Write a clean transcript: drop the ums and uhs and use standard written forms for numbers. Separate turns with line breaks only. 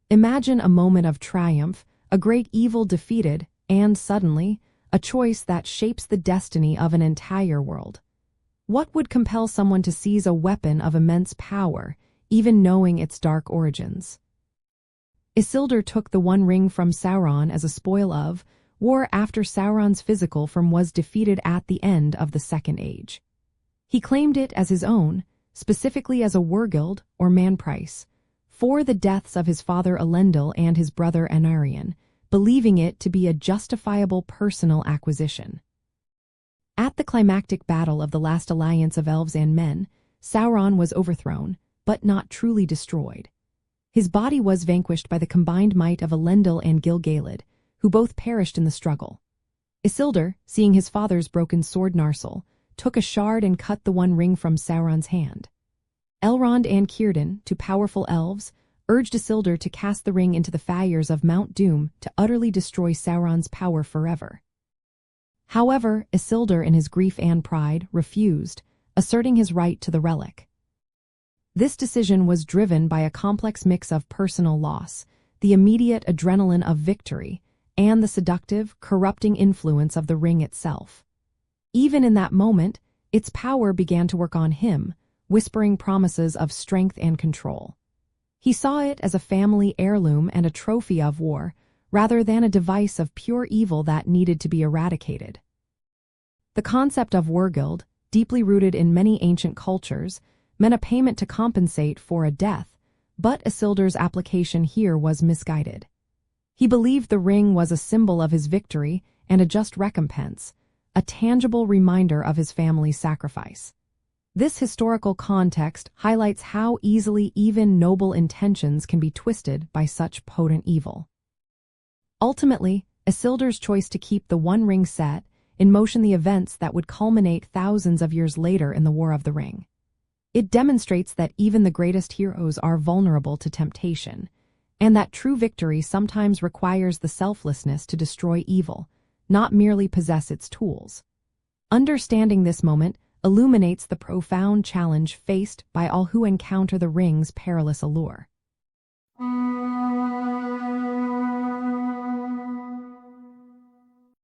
Imagine a moment of triumph, a great evil defeated, and suddenly, a choice that shapes the destiny of an entire world. What would compel someone to seize a weapon of immense power, even knowing its dark origins? Isildur took the One Ring from Sauron as a spoil of war after Sauron's physical form was defeated at the end of the Second Age. He claimed it as his own, specifically as a weregild, or man price, for the deaths of his father Elendil and his brother Anarion, believing it to be a justifiable personal acquisition. At the climactic battle of the last alliance of elves and men, Sauron was overthrown, but not truly destroyed. His body was vanquished by the combined might of Elendil and Gil-galad, who both perished in the struggle. Isildur, seeing his father's broken sword Narsil, took a shard and cut the One Ring from Sauron's hand. Elrond and Círdan, two powerful elves, urged Isildur to cast the ring into the fires of Mount Doom to utterly destroy Sauron's power forever. However, Isildur, in his grief and pride, refused, asserting his right to the relic. This decision was driven by a complex mix of personal loss, the immediate adrenaline of victory, and the seductive, corrupting influence of the ring itself. Even in that moment, its power began to work on him, whispering promises of strength and control. He saw it as a family heirloom and a trophy of war, rather than a device of pure evil that needed to be eradicated. The concept of weregild, deeply rooted in many ancient cultures, meant a payment to compensate for a death, but Isildur's application here was misguided. He believed the ring was a symbol of his victory and a just recompense, a tangible reminder of his family's sacrifice. This historical context highlights how easily even noble intentions can be twisted by such potent evil. Ultimately, Isildur's choice to keep the One Ring set in motion the events that would culminate thousands of years later in the War of the Ring. It demonstrates that even the greatest heroes are vulnerable to temptation, and that true victory sometimes requires the selflessness to destroy evil, not merely possess its tools. Understanding this moment illuminates the profound challenge faced by all who encounter the ring's perilous allure.